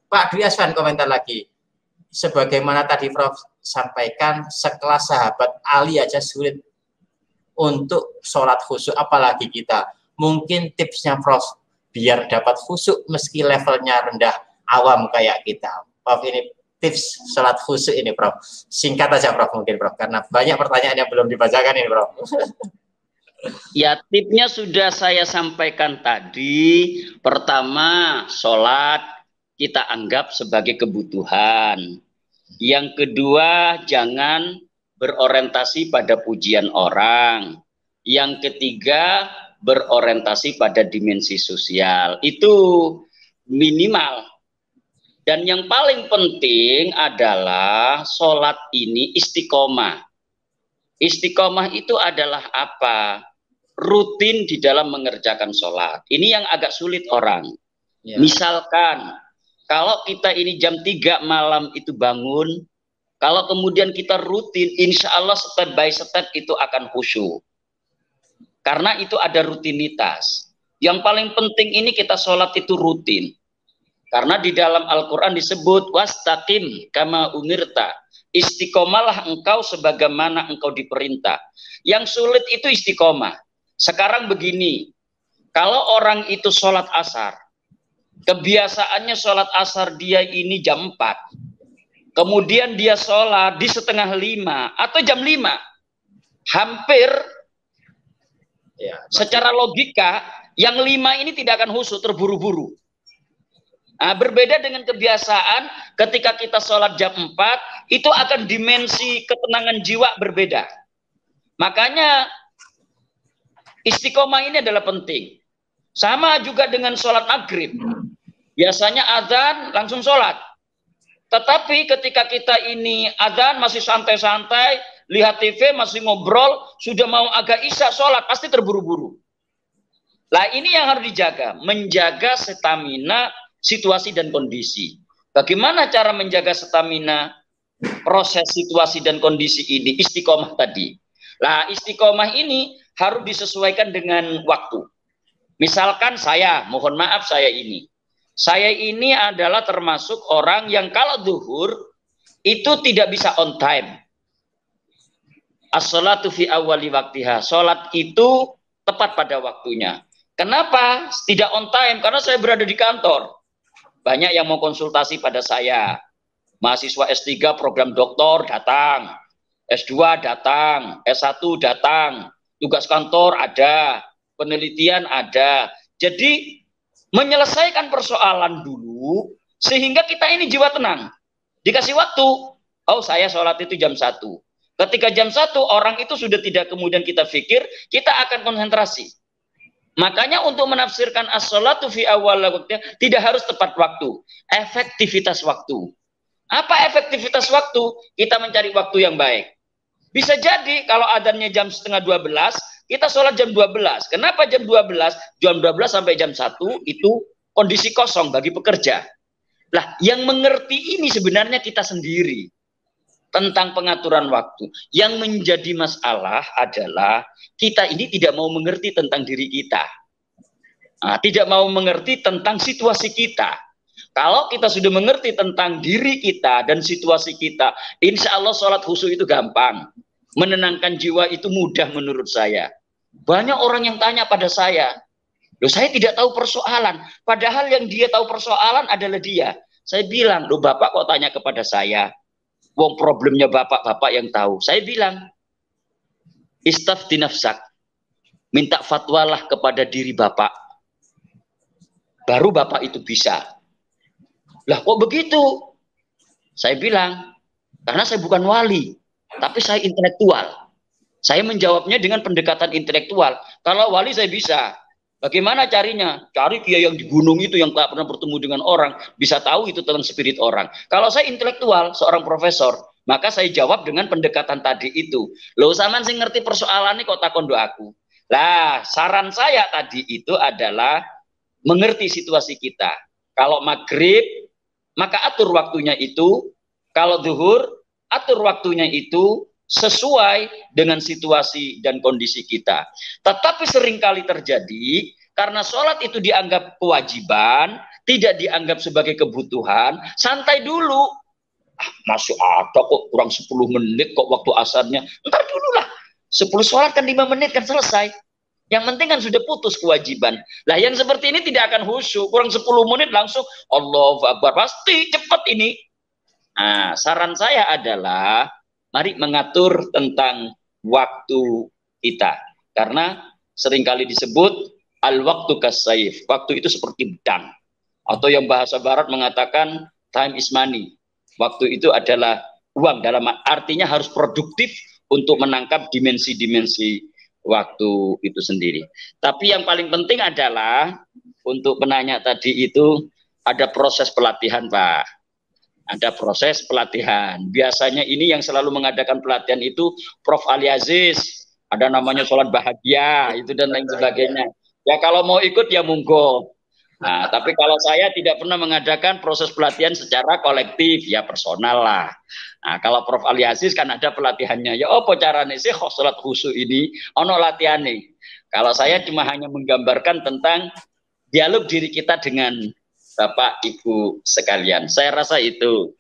Pak Dwi Aswan komentar lagi. Sebagaimana tadi Prof sampaikan, sekelas sahabat Ali aja sulit untuk sholat khusyuk, apalagi kita. Mungkin tipsnya Prof biar dapat khusyuk meski levelnya rendah, awam kayak kita. Prof, ini tips sholat khusyuk ini Prof. Singkat aja Prof mungkin Prof, karena banyak pertanyaan yang belum dibacakan ini Prof. Ya, tipsnya sudah saya sampaikan tadi. Pertama, sholat kita anggap sebagai kebutuhan. Yang kedua, jangan berorientasi pada pujian orang. Yang ketiga, berorientasi pada dimensi sosial. Itu minimal. Dan yang paling penting adalah sholat ini istiqomah. Istiqomah itu adalah apa? Rutin di dalam mengerjakan sholat. Ini yang agak sulit orang. Ya. Misalkan, kalau kita ini jam 3 malam itu bangun, kalau kemudian kita rutin, insya Allah step by step itu akan khusyuk. Karena itu ada rutinitas. Yang paling penting ini kita sholat itu rutin. Karena di dalam Al-Quran disebut, wastaqim kama umirta. Istiqomalah engkau sebagaimana engkau diperintah. Yang sulit itu istiqomah. Sekarang begini, kalau orang itu sholat asar, kebiasaannya sholat asar dia ini jam 4. Kemudian dia sholat di setengah 5 atau jam 5. Hampir ya, secara logika, yang 5 ini tidak akan khusyuk, terburu-buru. Nah, berbeda dengan kebiasaan ketika kita sholat jam 4, itu akan dimensi ketenangan jiwa berbeda. Makanya istiqomah ini adalah penting. Sama juga dengan sholat maghrib. Biasanya azan langsung sholat. Tetapi ketika kita ini azan masih santai-santai, lihat TV masih ngobrol, sudah mau agak isya sholat, pasti terburu-buru. Nah ini yang harus dijaga, menjaga stamina situasi dan kondisi. Bagaimana cara menjaga stamina proses situasi dan kondisi ini? Istiqomah tadi. Nah istiqomah ini harus disesuaikan dengan waktu. Misalkan saya, mohon maaf saya ini adalah termasuk orang yang kalau zuhur itu tidak bisa on time. As-sholatu fi awwali waktiha. Sholat itu tepat pada waktunya. Kenapa tidak on time? Karena saya berada di kantor. Banyak yang mau konsultasi pada saya. Mahasiswa S3 program doktor datang. S2 datang. S1 datang. Tugas kantor ada. Penelitian ada. Jadi menyelesaikan persoalan dulu sehingga kita ini jiwa tenang. Dikasih waktu. Oh saya sholat itu jam 1. Ketika jam 1 orang itu sudah tidak kemudian kita pikir, kita akan konsentrasi. Makanya untuk menafsirkan as-sholatu fi awal waktunya tidak harus tepat waktu, efektivitas waktu. Apa efektivitas waktu? Kita mencari waktu yang baik. Bisa jadi kalau adanya jam setengah 12, kita sholat jam 12. Kenapa jam 12? Jam 12 sampai jam 1 itu kondisi kosong bagi pekerja. Lah, yang mengerti ini sebenarnya kita sendiri. Tentang pengaturan waktu. Yang menjadi masalah adalah kita ini tidak mau mengerti tentang diri kita. Nah, tidak mau mengerti tentang situasi kita. Kalau kita sudah mengerti tentang diri kita dan situasi kita, insya Allah sholat khusyuk itu gampang. Menenangkan jiwa itu mudah menurut saya. Banyak orang yang tanya pada saya, loh saya tidak tahu persoalan. Padahal yang dia tahu persoalan adalah dia. Saya bilang, loh Bapak kok tanya kepada saya? Wong problemnya bapak-bapak yang tahu. Saya bilang, istafti nafsak. Minta fatwalah kepada diri bapak. Baru bapak itu bisa. Lah kok begitu? Saya bilang, karena saya bukan wali. Tapi saya intelektual. Saya menjawabnya dengan pendekatan intelektual. Kalau wali saya bisa. Bagaimana carinya? Cari kiai yang di gunung itu yang tak pernah bertemu dengan orang, bisa tahu itu tentang spirit orang. Kalau saya intelektual, seorang profesor, maka saya jawab dengan pendekatan tadi itu. Loh, sampean sing ngerti persoalan ini kok takon do aku. Lah, saran saya tadi itu adalah mengerti situasi kita. Kalau maghrib, maka atur waktunya itu. Kalau zuhur, atur waktunya itu sesuai dengan situasi dan kondisi kita. Tetapi seringkali terjadi karena sholat itu dianggap kewajiban, tidak dianggap sebagai kebutuhan, santai dulu. Masih ada kok kurang 10 menit kok waktu asarnya. Ntar dulu lah. 10 sholat kan 5 menit kan selesai. Yang penting kan sudah putus kewajiban. Lah yang seperti ini tidak akan khusyuk. Kurang 10 menit langsung Allahu Akbar. Pasti cepat ini. Nah, saran saya adalah mari mengatur tentang waktu kita. Karena seringkali disebut al-waktu kasayif. Waktu itu seperti pedang. Atau yang bahasa barat mengatakan time is money. Waktu itu adalah uang, dalam artinya harus produktif untuk menangkap dimensi-dimensi waktu itu sendiri. Tapi yang paling penting adalah untuk penanya tadi itu ada proses pelatihan, Pak. Ada proses pelatihan. Biasanya ini yang selalu mengadakan pelatihan itu Prof. Ali Aziz. Ada namanya sholat bahagia, itu dan lain sebagainya. Ya kalau mau ikut ya monggo. Nah, tapi kalau saya tidak pernah mengadakan proses pelatihan secara kolektif, ya personal lah. Nah, kalau Prof. Ali Aziz kan ada pelatihannya. Ya apa caranya sih sholat khusyuk ini? Ono latihan nih. Kalau saya cuma hanya menggambarkan tentang dialog diri kita dengan Bapak Ibu sekalian. Saya rasa itu.